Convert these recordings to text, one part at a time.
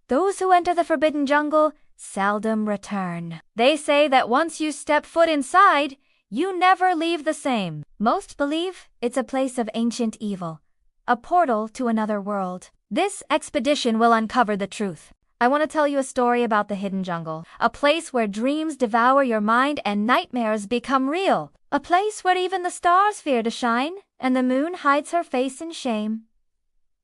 Those who enter the forbidden jungle seldom return. They say that once you step foot inside, you never leave the same. Most believe it's a place of ancient evil, a portal to another world. This expedition will uncover the truth. I want to tell you a story about the hidden jungle, a place where dreams devour your mind and nightmares become real, a place where even the stars fear to shine and the moon hides her face in shame.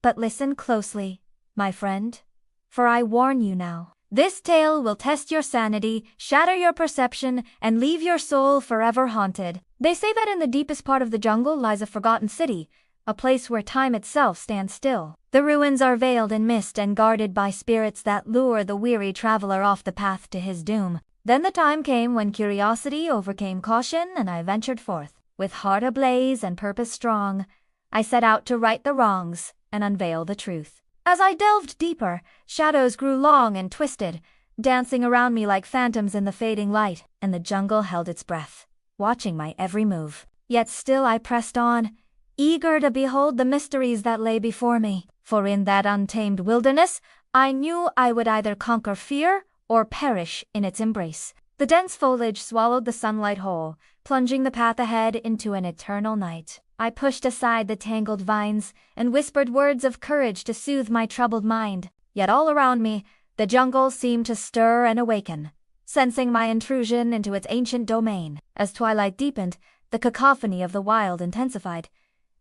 But listen closely, my friend, for I warn you now. This tale will test your sanity, shatter your perception, and leave your soul forever haunted. They say that in the deepest part of the jungle lies a forgotten city, a place where time itself stands still. The ruins are veiled in mist and guarded by spirits that lure the weary traveler off the path to his doom. Then the time came when curiosity overcame caution, and I ventured forth. With heart ablaze and purpose strong, I set out to right the wrongs and unveil the truth. As I delved deeper, shadows grew long and twisted, dancing around me like phantoms in the fading light, and the jungle held its breath, watching my every move. Yet still I pressed on, eager to behold the mysteries that lay before me. For in that untamed wilderness, I knew I would either conquer fear or perish in its embrace. The dense foliage swallowed the sunlight whole, plunging the path ahead into an eternal night. I pushed aside the tangled vines and whispered words of courage to soothe my troubled mind. Yet all around me, the jungle seemed to stir and awaken, sensing my intrusion into its ancient domain. As twilight deepened, the cacophony of the wild intensified,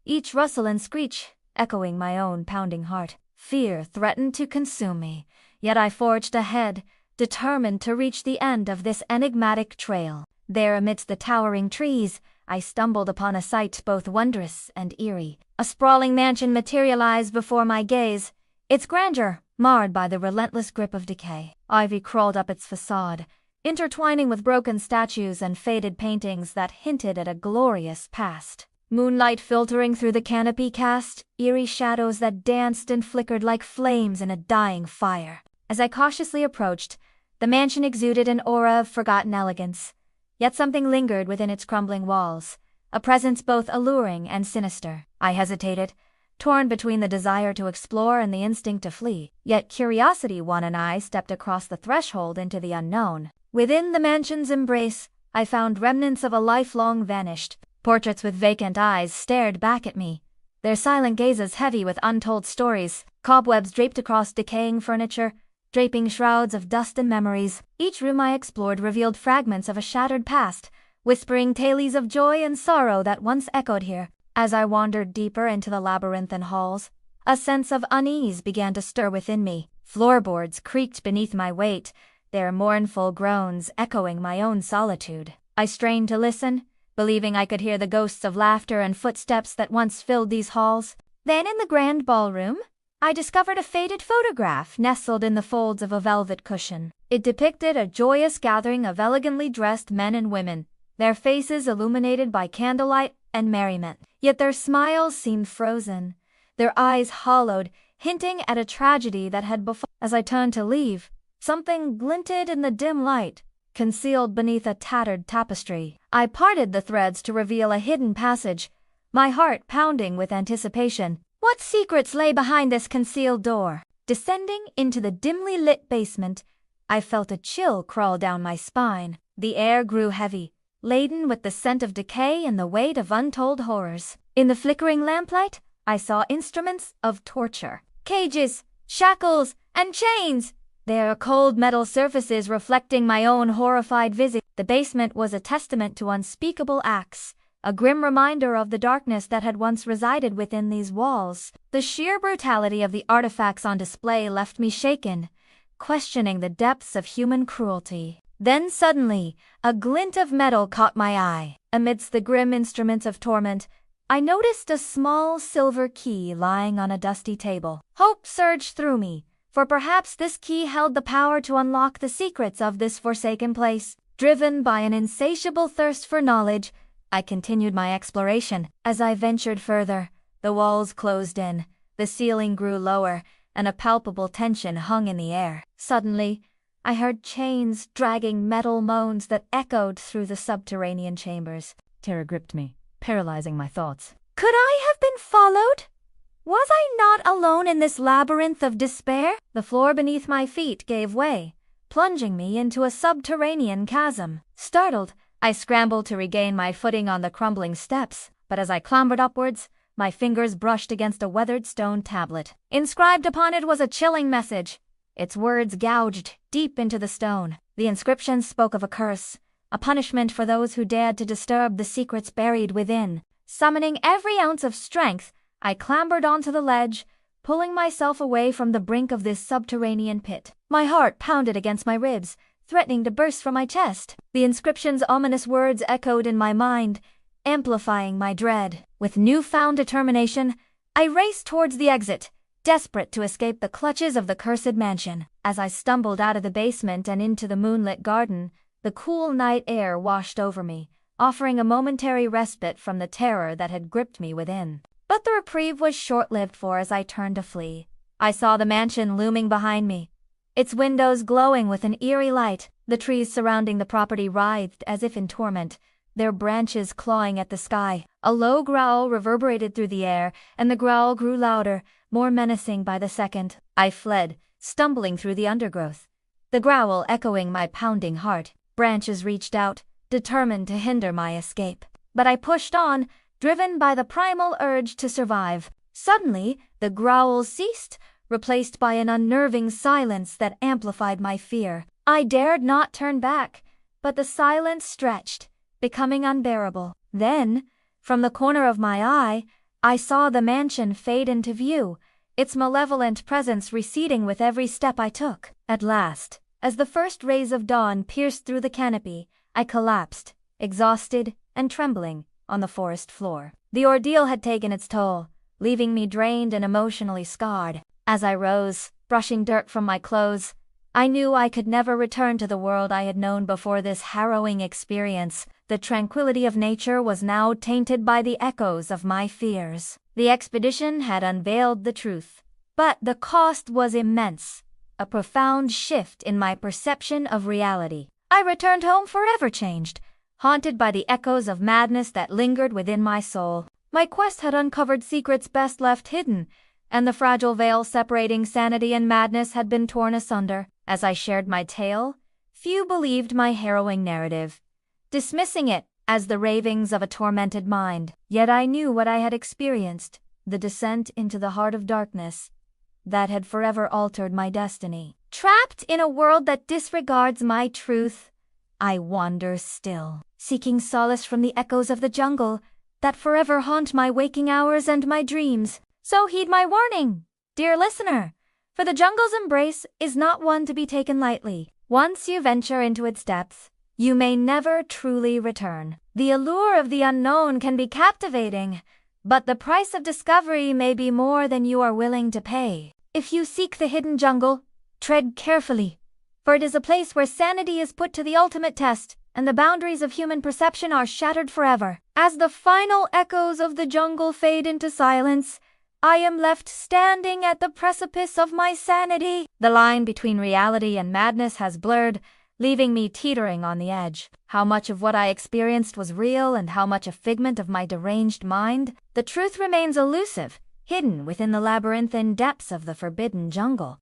each rustle and screech echoing my own pounding heart. Fear threatened to consume me, yet I forged ahead, determined to reach the end of this enigmatic trail. There, amidst the towering trees, I stumbled upon a sight both wondrous and eerie. A sprawling mansion materialized before my gaze, its grandeur marred by the relentless grip of decay. Ivy crawled up its facade, intertwining with broken statues and faded paintings that hinted at a glorious past. Moonlight filtering through the canopy cast eerie shadows that danced and flickered like flames in a dying fire. As I cautiously approached, the mansion exuded an aura of forgotten elegance, yet something lingered within its crumbling walls, a presence both alluring and sinister. I hesitated, torn between the desire to explore and the instinct to flee. Yet curiosity won, and I stepped across the threshold into the unknown. Within the mansion's embrace, I found remnants of a life long vanished. Portraits with vacant eyes stared back at me, their silent gazes heavy with untold stories. Cobwebs draped across decaying furniture, draping shrouds of dust and memories. Each room I explored revealed fragments of a shattered past, whispering tales of joy and sorrow that once echoed here. As I wandered deeper into the labyrinthine halls, a sense of unease began to stir within me. Floorboards creaked beneath my weight, their mournful groans echoing my own solitude. I strained to listen, believing I could hear the ghosts of laughter and footsteps that once filled these halls. Then in the grand ballroom, I discovered a faded photograph nestled in the folds of a velvet cushion. It depicted a joyous gathering of elegantly dressed men and women, their faces illuminated by candlelight and merriment. Yet their smiles seemed frozen, their eyes hollowed, hinting at a tragedy that had befallen. As I turned to leave, something glinted in the dim light, concealed beneath a tattered tapestry. I parted the threads to reveal a hidden passage, my heart pounding with anticipation. What secrets lay behind this concealed door? Descending into the dimly lit basement, I felt a chill crawl down my spine. The air grew heavy, laden with the scent of decay and the weight of untold horrors. In the flickering lamplight, I saw instruments of torture. Cages, shackles, and chains, their cold metal surfaces reflecting my own horrified visage. The basement was a testament to unspeakable acts, a grim reminder of the darkness that had once resided within these walls. The sheer brutality of the artifacts on display left me shaken, questioning the depths of human cruelty. Then suddenly, a glint of metal caught my eye. Amidst the grim instruments of torment, I noticed a small silver key lying on a dusty table. Hope surged through me, for perhaps this key held the power to unlock the secrets of this forsaken place. Driven by an insatiable thirst for knowledge, I continued my exploration. As I ventured further, the walls closed in, the ceiling grew lower, and a palpable tension hung in the air. Suddenly, I heard chains dragging metal moans that echoed through the subterranean chambers. Terror gripped me, paralyzing my thoughts. Could I have been followed? Was I not alone in this labyrinth of despair? The floor beneath my feet gave way, plunging me into a subterranean chasm. Startled, I scrambled to regain my footing on the crumbling steps, but as I clambered upwards, my fingers brushed against a weathered stone tablet. Inscribed upon it was a chilling message, its words gouged deep into the stone. The inscription spoke of a curse, a punishment for those who dared to disturb the secrets buried within. Summoning every ounce of strength, I clambered onto the ledge, pulling myself away from the brink of this subterranean pit. My heart pounded against my ribs, threatening to burst from my chest. The inscription's ominous words echoed in my mind, amplifying my dread. With newfound determination, I raced towards the exit, desperate to escape the clutches of the cursed mansion. As I stumbled out of the basement and into the moonlit garden, the cool night air washed over me, offering a momentary respite from the terror that had gripped me within. But the reprieve was short-lived, for as I turned to flee, I saw the mansion looming behind me, its windows glowing with an eerie light. The trees surrounding the property writhed as if in torment, their branches clawing at the sky. A low growl reverberated through the air, and the growl grew louder, more menacing by the second. I fled, stumbling through the undergrowth, the growl echoing my pounding heart. Branches reached out, determined to hinder my escape. But I pushed on, driven by the primal urge to survive. Suddenly, the growl ceased, replaced by an unnerving silence that amplified my fear. I dared not turn back, but the silence stretched, becoming unbearable. Then, from the corner of my eye, I saw the mansion fade into view, its malevolent presence receding with every step I took. At last, as the first rays of dawn pierced through the canopy, I collapsed, exhausted and trembling, on the forest floor. The ordeal had taken its toll, leaving me drained and emotionally scarred. As I rose, brushing dirt from my clothes, I knew I could never return to the world I had known before this harrowing experience. The tranquility of nature was now tainted by the echoes of my fears. The expedition had unveiled the truth, but the cost was immense, a profound shift in my perception of reality. I returned home forever changed, haunted by the echoes of madness that lingered within my soul. My quest had uncovered secrets best left hidden, and the fragile veil separating sanity and madness had been torn asunder. As I shared my tale, few believed my harrowing narrative, dismissing it as the ravings of a tormented mind. Yet I knew what I had experienced, the descent into the heart of darkness, that had forever altered my destiny. Trapped in a world that disregards my truth, I wander still, seeking solace from the echoes of the jungle that forever haunt my waking hours and my dreams. So heed my warning, dear listener, for the jungle's embrace is not one to be taken lightly. Once you venture into its depths, you may never truly return. The allure of the unknown can be captivating, but the price of discovery may be more than you are willing to pay. If you seek the hidden jungle, tread carefully, for it is a place where sanity is put to the ultimate test, and the boundaries of human perception are shattered forever. As the final echoes of the jungle fade into silence, I am left standing at the precipice of my sanity. The line between reality and madness has blurred, leaving me teetering on the edge. How much of what I experienced was real and how much a figment of my deranged mind? The truth remains elusive, hidden within the labyrinthine depths of the forbidden jungle.